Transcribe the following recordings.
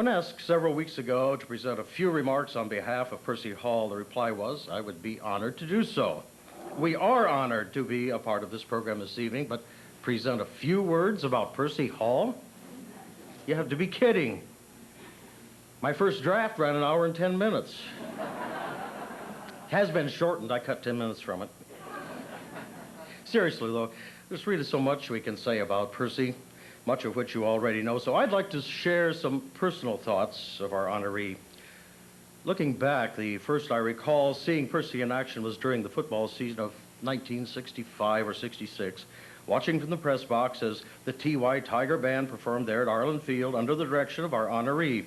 When asked several weeks ago to present a few remarks on behalf of Percy Hall, the reply was, I would be honored to do so. We are honored to be a part of this program this evening, but present a few words about Percy Hall? You have to be kidding. My first draft ran an hour and 10 minutes. Has been shortened. I cut 10 minutes from it. Seriously, though, there's really so much we can say about Percy, much of which you already know, so I'd like to share some personal thoughts of our honoree. Looking back, the first I recall seeing Percy in action was during the football season of 1965 or 66, watching from the press box as the T.Y. Tiger Band performed there at Arlen Field under the direction of our honoree.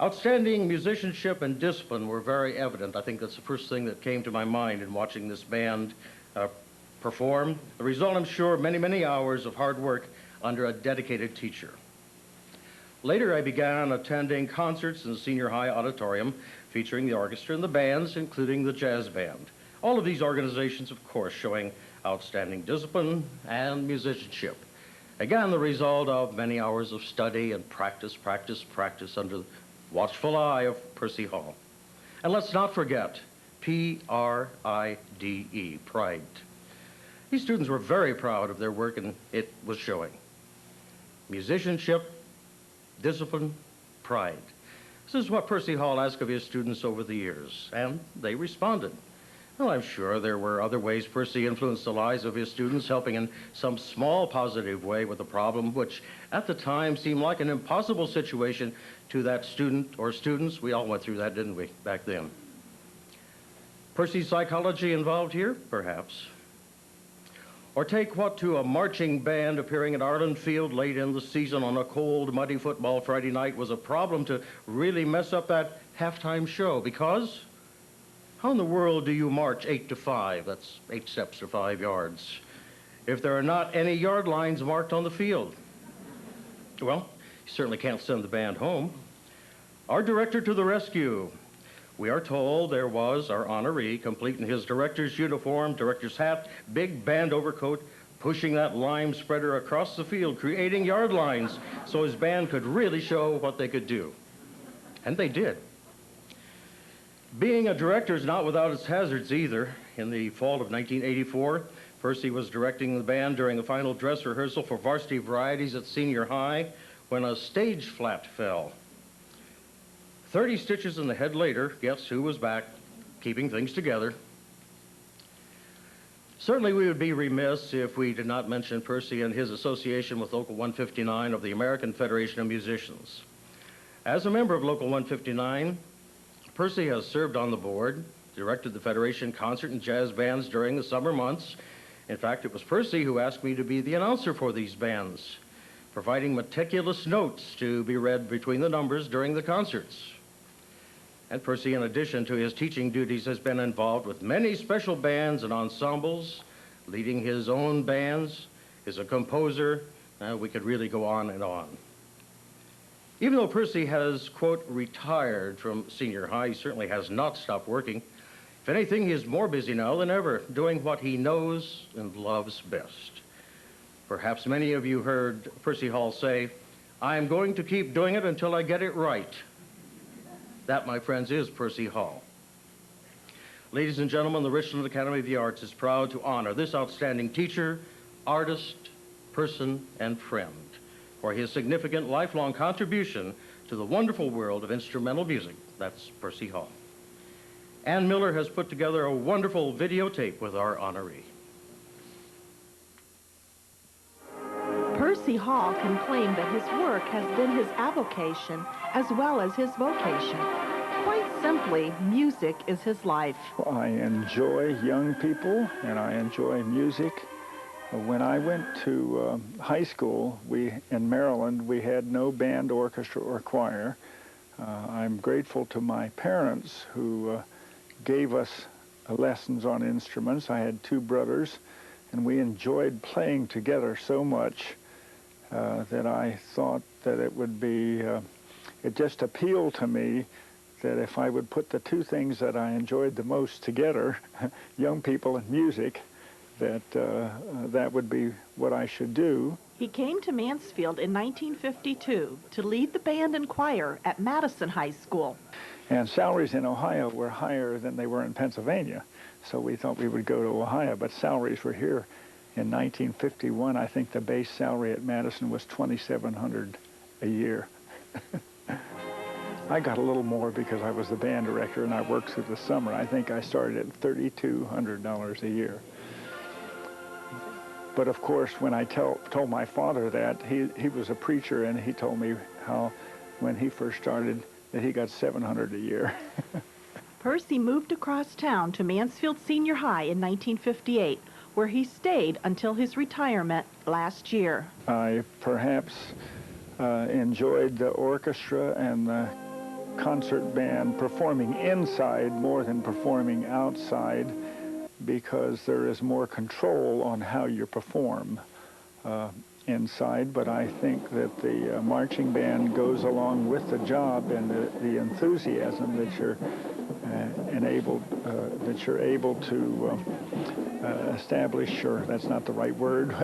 Outstanding musicianship and discipline were very evident. I think that's the first thing that came to my mind in watching this band perform. The result, I'm sure, of many, many hours of hard work under a dedicated teacher. Later, I began attending concerts in the senior high auditorium featuring the orchestra and the bands, including the jazz band. All of these organizations, of course, showing outstanding discipline and musicianship. Again, the result of many hours of study and practice under the watchful eye of Percy Hall. And let's not forget, P-R-I-D-E, pride. These students were very proud of their work, and it was showing. Musicianship, discipline, pride. This is what Percy Hall asked of his students over the years, and they responded. Well, I'm sure there were other ways Percy influenced the lives of his students, helping in some small positive way with a problem which at the time seemed like an impossible situation to that student or students. We all went through that, didn't we, back then? Percy's psychology involved here? Perhaps. Or take what to a marching band appearing at Arlen Field late in the season on a cold, muddy football Friday night was a problem to really mess up that halftime show, because how in the world do you march 8 to 5, that's 8 steps to 5 yards, if there are not any yard lines marked on the field? Well, you certainly can't send the band home. Our director to the rescue. We are told there was our honoree, complete in his director's uniform, director's hat, big band overcoat, pushing that lime spreader across the field, creating yard lines so his band could really show what they could do. And they did. Being a director is not without its hazards either. In the fall of 1984, Percy was directing the band during the final dress rehearsal for varsity varieties at senior high when a stage flat fell. 30 stitches in the head later, guess who was back, keeping things together? Certainly we would be remiss if we did not mention Percy and his association with Local 159 of the American Federation of Musicians. As a member of Local 159, Percy has served on the board, directed the Federation concert and jazz bands during the summer months. In fact, it was Percy who asked me to be the announcer for these bands, providing meticulous notes to be read between the numbers during the concerts. And Percy, in addition to his teaching duties, has been involved with many special bands and ensembles, leading his own bands, is a composer. We could really go on and on. Even though Percy has, quote, retired from senior high, he certainly has not stopped working. If anything, he is more busy now than ever, doing what he knows and loves best. Perhaps many of you heard Percy Hall say, "I'm going to keep doing it until I get it right." That, my friends, is Percy Hall. Ladies and gentlemen, the Richland Academy of the Arts is proud to honor this outstanding teacher, artist, person, and friend for his significant lifelong contribution to the wonderful world of instrumental music. That's Percy Hall. Ann Miller has put together a wonderful videotape with our honoree. Percy Hall can claim that his work has been his avocation as well as his vocation. Quite simply, music is his life. I enjoy young people and I enjoy music. When I went to high school, in Maryland, we had no band, orchestra, or choir. I'm grateful to my parents who gave us lessons on instruments. I had 2 brothers, and we enjoyed playing together so much that I thought that it would be, it just appealed to me that if I would put the 2 things that I enjoyed the most together, young people and music, that that would be what I should do. He came to Mansfield in 1952 to lead the band and choir at Madison High School. And salaries in Ohio were higher than they were in Pennsylvania, so we thought we would go to Ohio, but salaries were here. In 1951, I think the base salary at Madison was $2,700 a year. I got a little more because I was the band director and I worked through the summer. I think I started at $3,200 a year. But of course, when I told my father that, he was a preacher, and he told me how when he first started that he got $700 a year. Percy moved across town to Mansfield Senior High in 1958, where he stayed until his retirement last year. I perhaps enjoyed the orchestra and the concert band performing inside more than performing outside, because there is more control on how you perform inside. But I think that the marching band goes along with the job, and the enthusiasm that you're able to establish, or that's not the right word,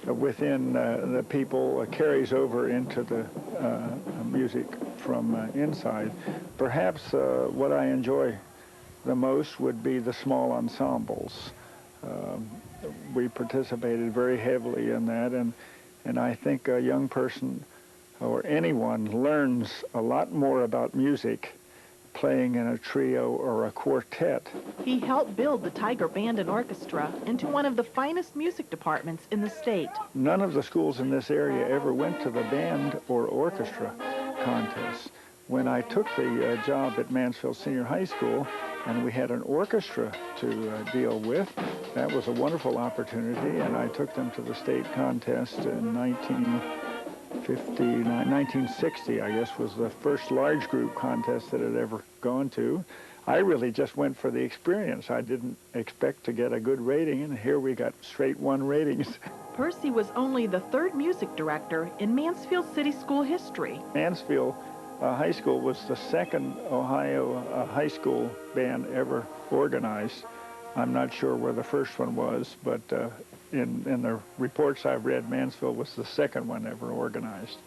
within the people carries over into the music from inside. Perhaps what I enjoy the most would be the small ensembles. We participated very heavily in that, and I think a young person or anyone learns a lot more about music playing in a trio or a quartet. He helped build the Tiger Band and Orchestra into one of the finest music departments in the state. None of the schools in this area ever went to the band or orchestra contests. When I took the job at Mansfield Senior High School, and we had an orchestra to deal with, that was a wonderful opportunity, and I took them to the state contest in 1960, I guess, was the first large group contest that I'd ever gone to. I really just went for the experience. I didn't expect to get a good rating, and here we got straight 1 ratings. Percy was only the 3rd music director in Mansfield City School history. Mansfield High School was the 2nd Ohio high school band ever organized. I'm not sure where the first one was, but in the reports I've read, Mansfield was the 2nd one ever organized.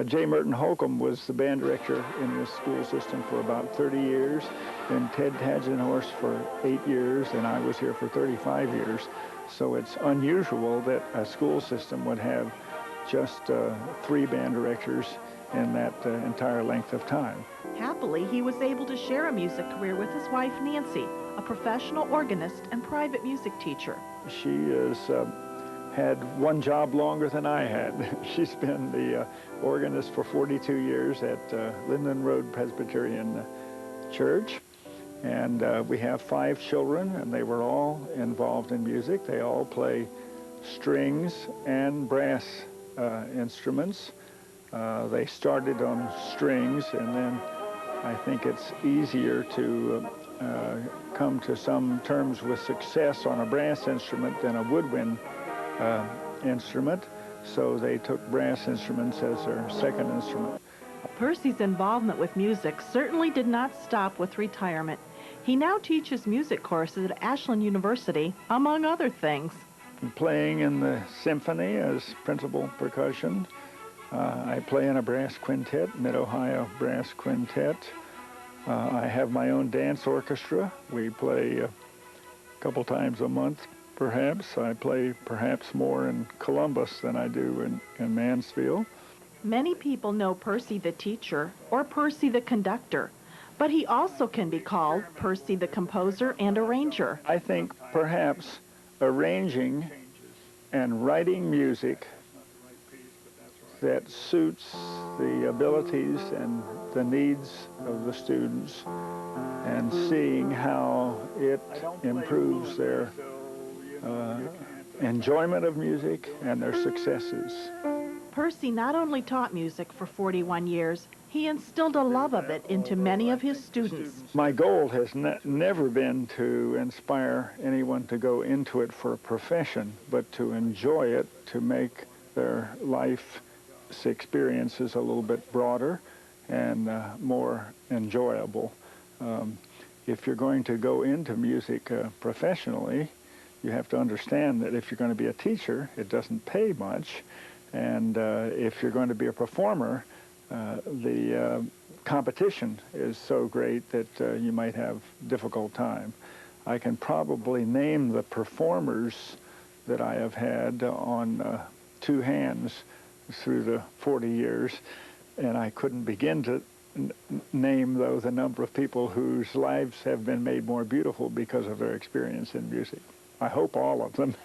J. Merton Holcomb was the band director in this school system for about 30 years, and Ted Tadgenhorst for 8 years, and I was here for 35 years. So it's unusual that a school system would have just 3 band directors in that entire length of time. Happily, he was able to share a music career with his wife, Nancy, a professional organist and private music teacher. She has had one job longer than I had. She's been the organist for 42 years at Linden Road Presbyterian Church. And we have 5 children, and they were all involved in music. They all play strings and brass instruments. They started on strings, and then I think it's easier to come to some terms with success on a brass instrument than a woodwind instrument, so they took brass instruments as their 2nd instrument. Percy's involvement with music certainly did not stop with retirement. He now teaches music courses at Ashland University, among other things. Playing in the symphony as principal percussion. I play in a brass quintet, Mid-Ohio Brass Quintet. I have my own dance orchestra. We play a couple times a month, perhaps. I play perhaps more in Columbus than I do in Mansfield. Many people know Percy the teacher or Percy the conductor, but he also can be called Percy the composer and arranger. I think perhaps arranging and writing music that suits the abilities and the needs of the students, and seeing how it improves their enjoyment of music and their successes. Percy not only taught music for 41 years, he instilled a love of it into many of his students. My goal has never been to inspire anyone to go into it for a profession, but to enjoy it, to make their life experiences a little bit broader and more enjoyable. If you're going to go into music professionally, you have to understand that if you're going to be a teacher, it doesn't pay much, And if you're going to be a performer, the competition is so great that you might have difficult time. I can probably name the performers that I have had on two hands through the 40 years, and I couldn't begin to name, though, the number of people whose lives have been made more beautiful because of their experience in music. I hope all of them.